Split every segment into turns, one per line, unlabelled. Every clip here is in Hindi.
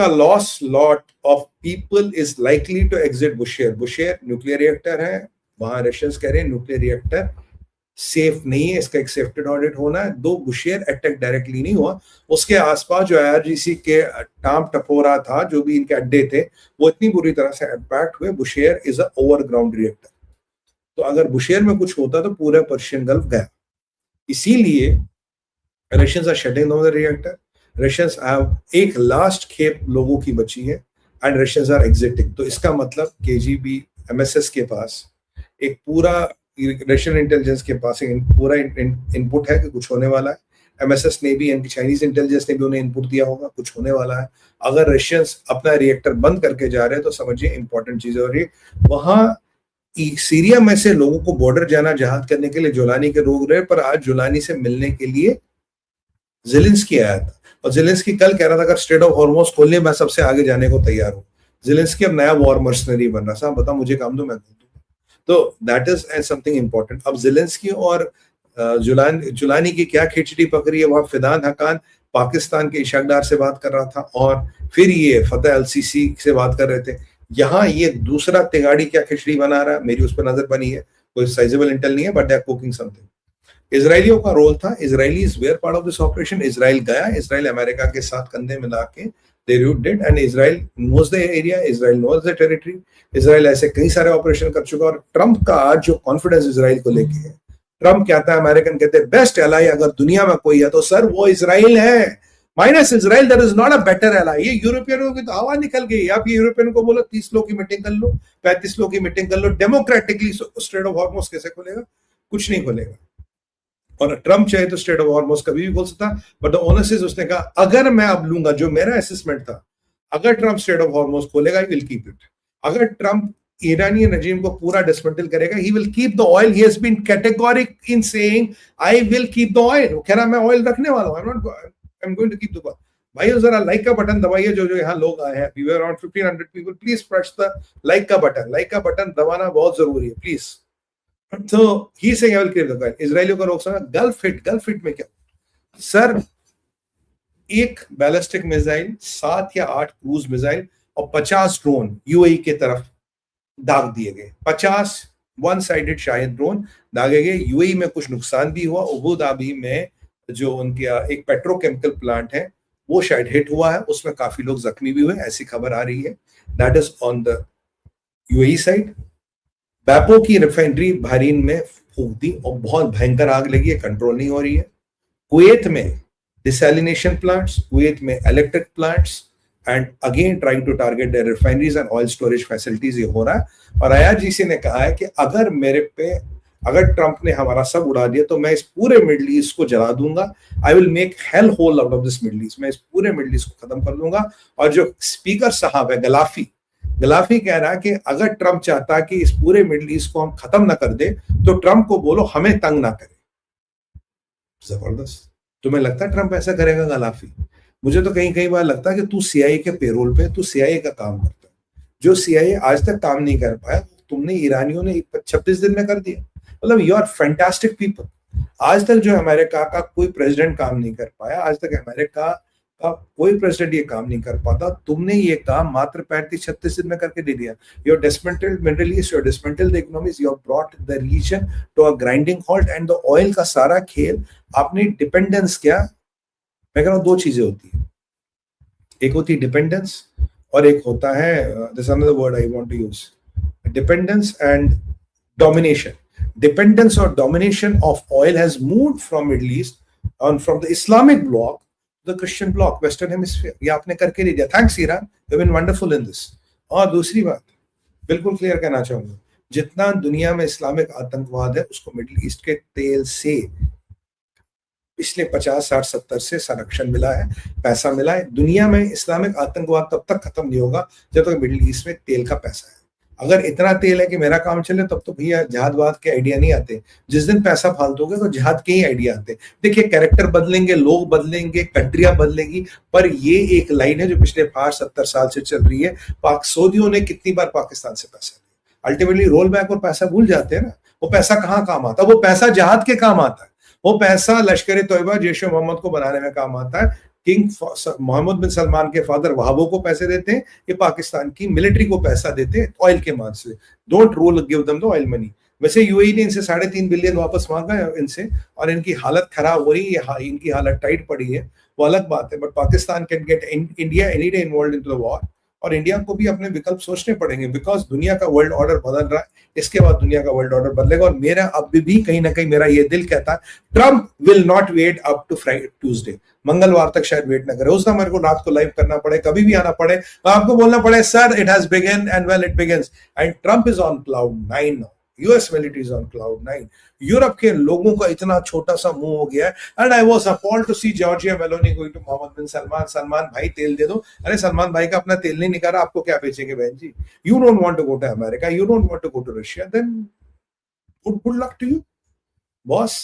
a lost lot of people is likely to exit Bushehr. Bushehr nuclear reactor है, वहां रशियंस कह रहे हैं न्यूक्लियर रिएक्टर सेफ नहीं है, इसका एक्सेप्टेड ऑडिट होना है। दो बुशेयर अटैक डायरेक्टली नहीं हुआ, उसके आसपास जो IRGC के टांप टपोरा था, जो भी इनके अड्डे थे, वो इतनी बुरी तरह से इम्पैक्ट हुए। बुशेयर इज अ ओवरग्राउंड रिएक्टर, तो अगर बुशेयर में कुछ होता तो पूरा पर्शियन गल्फ गया। इसीलिए Russians are shutting down the reactor. Russians have एक लास्ट खेप लोगों की बची है एंड रशियंस आर एग्जिटिंग। तो इसका मतलब KGB MSS के पास एक पूरा रशियन इंटेलिजेंस के पास पूरा इनपुट है कि कुछ होने वाला है। MSS ने भी, चाइनीज इंटेलिजेंस ने भी उन्हें इनपुट दिया होगा कुछ होने वाला है। अगर रशियंस अपना रिएक्टर बंद करके जा रहे हैं तो समझिए इंपॉर्टेंट चीज हो रही है। वहां सीरिया में से लोगों को बॉर्डर जाना जहाद करने के लिए जुलानी के रोक रहे, पर आज जुलानी से मिलने के लिए ज़ेलेंस्की आया था, और ज़ेलेंस्की कल कह रहा था अगर स्ट्रेट ऑफ हॉर्मुज़ खोलने मैं सबसे आगे जाने को तैयार हूँ। ज़ेलेंस्की अब नया वॉर मर्सनरी बन रहा, साहब बताओ मुझे काम दो मैं दूं। तो दैट इज समथिंग इंपॉर्टेंट। अब ज़ेलेंस्की और जुलानी की क्या खिचड़ी पकड़ी है। वहां फिदान हकान पाकिस्तान के इशाक डार से बात कर रहा था, और फिर ये फतेह अल-सीसी से बात कर रहे थे। यहाँ ये दूसरा तिगाड़ी क्या खिचड़ी बना रहा है, मेरी उस पर नजर बनी है। कोई साइजेबल इंटेल नहीं है, but they are cooking something. इजरायलियों का रोल था, Israelis were part of this operation. Israel गया, इजराइल अमेरिका के साथ कंधे मिला के they did, and Israel knows the area, Israel knows the territory. Israel ऐसे कई सारे ऑपरेशन कर चुका। और ट्रंप का आज जो कॉन्फिडेंस इजराइल को लेके है, ट्रंप कहता है, अमेरिकन कहते हैं बेस्ट एलाई अगर दुनिया में कोई है तो सर वो इजराइल है। Minus Israel there is not a better ally. ये यूरोपियनों की तो हवा निकल गई। आप ये यूरोपियन को बोलो 30 लोग की मीटिंग कर लो, 35 लोग की मीटिंग कर लो, डेमोक्रेटिकली स्ट्रेट ऑफ हॉर्मुज़ कैसे खुलेगा? कुछ नहीं खुलेगा। और ट्रंप चाहे तो स्ट्रेट ऑफ हॉर्मुज़ कभी भी खोल सकता, बट द ओनस इज, उसने कहा अगर मैं अब लूंगा, जो मेरा असेसमेंट था, अगर ट्रंप स्ट्रेट ऑफ हॉर्मुज़ खोलेगा ही विल कीप इट। अगर ट्रंप ईरानी रजीम को पूरा डिसमेंटल करेगा, he will keep the oil. He has been categoric in saying I will keep the oil. वो कह रहा मैं ऑयल रखने वाला हूं, I am going to keep the oil. भाई जरा लाइक का बटन दबाइए, जो यहाँ लोग आए हैं, we were around 1500 people, please press the like का बटन। लाइक का बटन दबाना बहुत जरूरी है, प्लीज। तो he saying I will keep the oil. इजरायलियों का रोक समझ। गल्फ हिट में क्या सर, एक बैलिस्टिक मिसाइल, 7 या 8 क्रूज मिसाइल और 50 ड्रोन UAE के तरफ दाग दिए गए। 50 वन साइडेड शायद ड्रोन दागे गए। UAE में कुछ नुकसान भी हुआ। अबू धाबी में जो उनके एक पेट्रोकेमिकल प्लांट है वो शायद हिट हुआ है, उसमें काफी लोग जख्मी भी हुए, ऐसी खबर आ रही है। That is on the UAE side. बैपो की रिफाइनरी बहरीन में फूंक दी और बहुत भयंकर आग लगी है, कंट्रोल नहीं हो रही है। कुवैत में डिसैलिनेशन प्लांट्स, कुवैत में electric plants, and again trying to target their refineries and oil storage facilities, ये हो रहा है। और IRGC ने कहा है कि अगर ट्रंप ने हमारा सब उड़ा दिया तो मैं इस पूरे मिडिल ईस्ट को जला दूंगा। I will make hell hole out of this middle east. मैं इस पूरे मिडिल ईस्ट को खत्म कर दूंगा। और जो स्पीकर साहब है गलाफी कह रहा है कि अगर ट्रंप चाहता कि इस पूरे मिडिल ईस्ट को हम खत्म ना कर दे तो ट्रंप को बोलो हमें तंग ना करे। जबरदस्त। तुम्हें लगता है ट्रंप ऐसा करेगा? गलाफी, मुझे तो कई बार लगता है कि तू CIA के पेरोल पे, तू CIA का काम करता है। जो CIA आज तक काम नहीं कर पाया, तुमने ईरानियों ने 36 दिन में कर दिया। मतलब यू आर फैंटास्टिक पीपल। आज तक जो अमेरिका का कोई प्रेसिडेंट काम नहीं कर पाया, आज तक अमेरिका का कोई प्रेसिडेंट ये काम नहीं कर पाता, तुमने ये काम मात्र 35-36 दिन में करके दे दिया। You are dismantled Middle East, you are dismantled the economies, you have brought the region to a grinding halt. And the oil का सारा खेल, आपने डिपेंडेंस क्या, मैं कह रहा हूं 2 चीजें होती है, एक होती है डिपेंडेंस और एक होता है, this is another word I want to use, dependence and domination. Dependence or domination of oil has moved from Middle East and from the Islamic bloc to the Christian bloc, Western Hemisphere. ये आपने करके दे दिया। Thanks Iran, you've been wonderful in this. और दूसरी बात बिल्कुल क्लियर कहना चाहूंगा, जितना दुनिया में इस्लामिक आतंकवाद है उसको मिडिल ईस्ट के तेल से पिछले 50, 60, 70 से संरक्षण मिला है, पैसा मिला है। दुनिया में इस्लामिक आतंकवाद तब तक खत्म नहीं होगा जब तक मिडिल ईस्ट में तेल का पैसा है। अगर इतना तेल है कि मेरा काम चले तब तो भैया जहादवाद के आइडिया नहीं आते। जिस दिन पैसा फालतूगे तो जहाद के ही आइडिया आते। देखिए कैरेक्टर बदलेंगे, लोग बदलेंगे, कंट्रियां बदलेंगी, पर ये एक लाइन है जो पिछले 70 साल से चल रही है। सऊदियों ने कितनी बार पाकिस्तान से पैसा लिया, अल्टीमेटली रोल बैक और पैसा भूल जाते हैं ना। वो पैसा कहाँ काम आता है? वो पैसा जहाद के काम आता है। वो पैसा लश्कर तोयबा, जैश मोहम्मद को बनाने में काम आता है। किंग मोहम्मद बिन सलमान के फादर वहाबों को पैसे देते हैं, ये पाकिस्तान की मिलिट्री को पैसा देते हैं ऑयल के मान से। Don't rule give them the oil money. वैसे यूएई ने इनसे 3.5 बिलियन वापस मांगा है इनसे, और इनकी हालत खराब हो रही है, इनकी हालत टाइट पड़ी है, वो अलग बात है। But Pakistan can get India any day involve into the war, और इंडिया को भी अपने विकल्प सोचने पड़ेंगे, बिकॉज दुनिया का वर्ल्ड ऑर्डर बदल रहा है, इसके बाद दुनिया का वर्ल्ड ऑर्डर बदलेगा। और मेरा अब भी कहीं ना कहीं मेरा ये दिल कहता है Trump will not wait up to Friday Tuesday, मंगलवार तक शायद वेट ना करे। उस दिन मेरे को रात को लाइव करना पड़े, कभी भी आना पड़े, आपको बोलना पड़े sir it has begin and well it begins and Trump is on cloud 9 now, US military is on cloud 9। Europe के लोगों का इतना छोटा सा मुंह हो गया है। And I was appalled to see Giorgia Meloni going to Mohammed bin Salman, Salman भाई तेल दे दो। अरे सलमान भाई का अपना तेल नहीं निकाला, आपको क्या बेचेंगे बहन जी? You don't want to go to America, you don't want to go to Russia, then good luck to you boss.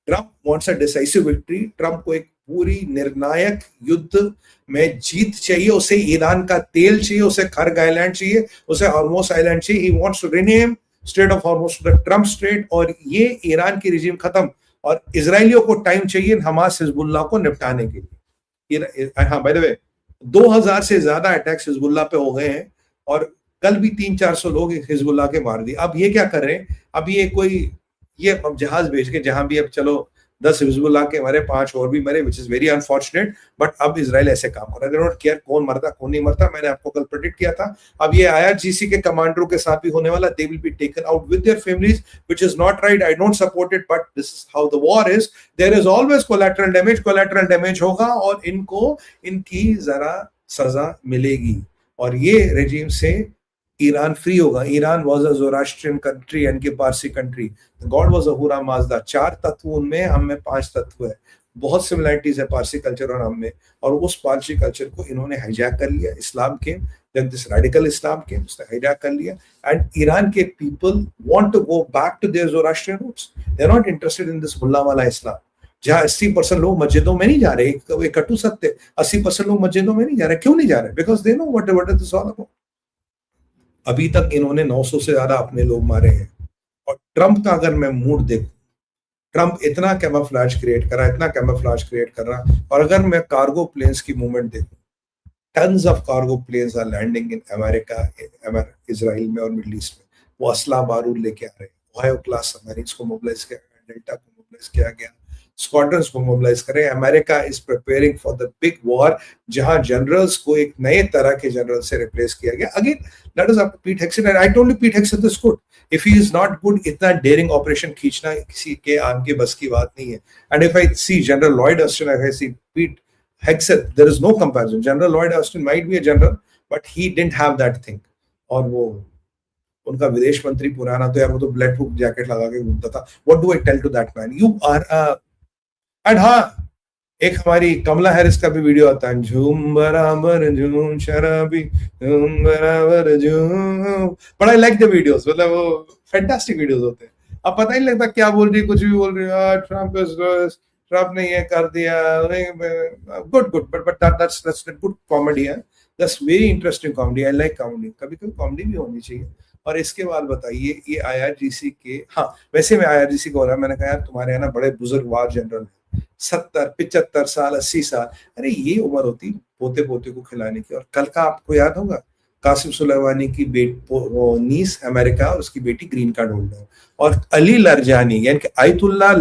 Trump wants a decisive victory. Trump को एक पूरी निर्णायक युद्ध में जीत चाहिए, उसे ईरान का तेल चाहिए, उसे खर्ग आइलैंड चाहिए, उसे हॉर्मोस आइलैंड चाहिए। He wants to rename strait of Hormuz to the Trump strait, और ये ईरान की रिजीम खत्म, और इजरायलियों को टाइम चाहिए हमास हिजबुल्लाह को निपटाने के लिए। हाँ बाय द वे 2000 से ज्यादा अटैक्स हिजबुल्लाह पे हो गए हैं, और कल भी 300-400 लोग हिजबुल्लाह के मार दिए। अब ये क्या कर रहे हैं, अब ये अब जहाज भेज के, जहां भी अब चलो 10 हिजबुल्लाह के मरे, 5 और भी मरे, which is very unfortunate, but अब इजराइल ऐसे काम कर रहा है, दे डोंट केयर कौन मरता कौन नहीं मरता। मैंने आपको कल प्रेडिक्ट किया था। अब ये आईआरजीसी के कमांडरों के साथ भी होने वाला, they will be taken out with their families, which is not right, I don't support it, but this is how the war is. There is always collateral damage होगा, और इनको इनकी जरा सजा मिलेगी, और ये रेजिम से ईरान फ्री होगा। Iran was a Zoroastrian country and के Parsi country, god was Ahura Mazda. 4 तत्व उनमें, हम में 5 तत्व है। बहुत सिमिलरिटीज है पारसी कल्चर और हम में, और उस पारसी कल्चर को इन्होंने हाईजैक कर लिया। इस्लाम के जब दिस रेडिकल इस्लाम के उसने हाईजैक कर लिया, एंड ईरान के people want to go back to their Zoroastrian roots. They are not interested in this मुल्ला वाला इस्लाम, जहाँ 80% लोग मस्जिदों में नहीं जा रहे। एक कटु सत्य, 80% लोग मस्जिदों में नहीं जा रहे। क्यों नहीं जा रहे? Because they know what is this all about. अभी तक इन्होंने 900 से ज्यादा अपने लोग मारे हैं। और ट्रम्प का अगर मैं मूड देखूं, ट्रम्प इतना कैमोफ्लेज क्रिएट कर रहा, और अगर मैं कार्गो प्लेन्स की मूवमेंट देखूं, tons of cargo planes are landing in America, Israel में और मिडिल ईस्ट में। वो असला बारूद लेके आ रहे हैं। ओहायो क्लास सबमरीन्स को मोबिलाइज किया गया, डेल्टा को मोबिलाइज किया गया, स्क्वाड्रन्स को मोबिलाइज करें। America is preparing for the big war, जहां जनरल्स को एक नए तरह के जनरल से रिप्लेस किया गया। Again that is up Pete Hegseth, and I told you Pete Hegseth is good. If he is not good, इतना डेयरिंग ऑपरेशन खींचना किसी के आम के बस की बात नहीं है। And if I see general Lloyd Austin, if I see Pete Hegseth, there is no comparison. General Lloyd Austin might be a general, but he didn't have that thing. और वो उनका विदेश मंत्री पुराना तो यार, वो तो ब्लड प्रूफ जैकेट लगा के घूमता था। What do I tell to that man? You are a and हाँ, एक हमारी कमला हैरिस का भी वीडियो आता है, झूम बराबर झूम शराबी झूम बराबर झूम, but I like the videos, मतलब वो फैंटास्टिक वीडियोस होते हैं। अब पता ही नहीं लगता क्या बोल रही, कुछ भी बोल रही है। ट्रम्प ने ये कर दिया, good but that's good comedy है, that's very interesting comedy. I like comedy, कभी कभी कॉमेडी भी होनी चाहिए। और इसके बाद बताइए ये आईआरजीसी के, हाँ वैसे मैं आईआरजीसी को बोला, मैंने कहा यार तुम्हारे यहाँ ना बड़े बुजुर्गवार जनरल है, 70, 75 साल, 80 साल, अरे ये उम्र होती पोते पोते को खिलाने की। और कल का आपको याद होगा, कासिम सुलेमानी की नीस अमेरिका, उसकी बेटी ग्रीन कार्ड होल्डर, और अली लरजानी यानी कि आयतुल्ला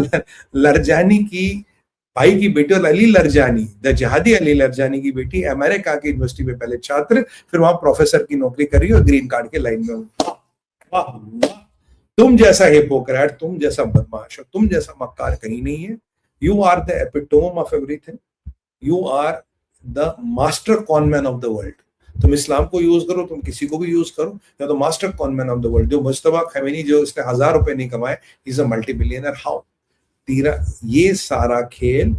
लरजानी की भाई की बेटी, और अली लरजानी, द जहादी अली लरजानी की बेटी, अमेरिका की यूनिवर्सिटी में पहले छात्र, फिर वहां प्रोफेसर की नौकरी करी और ग्रीन कार्ड के लाइन में। तुम जैसा हिपोक्रेट, तुम जैसा बदमाश, और तुम जैसा मक्कार कहीं नहीं है। You are the epitome of everything, you are the master conman of the world. तुम इस्लाम को यूज करो, तुम किसी को भी यूज करो, या तो master conman of the world. जो मुस्तफा खमेनी, जो इसने 1000 रुपए नहीं कमाए, is a multi billionaire. How? ये सारा खेल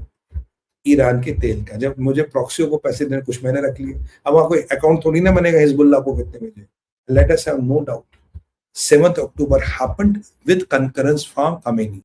ईरान के तेल का। जब मुझे प्रॉक्सियों को पैसे देने, कुछ मैंने रख लिए, अब वहां कोई अकाउंट थोड़ी ना बनेगा हिजबुल्लाह को कितने भेजे। Let us have no doubt 7th October happened with concurrence from Khamenei.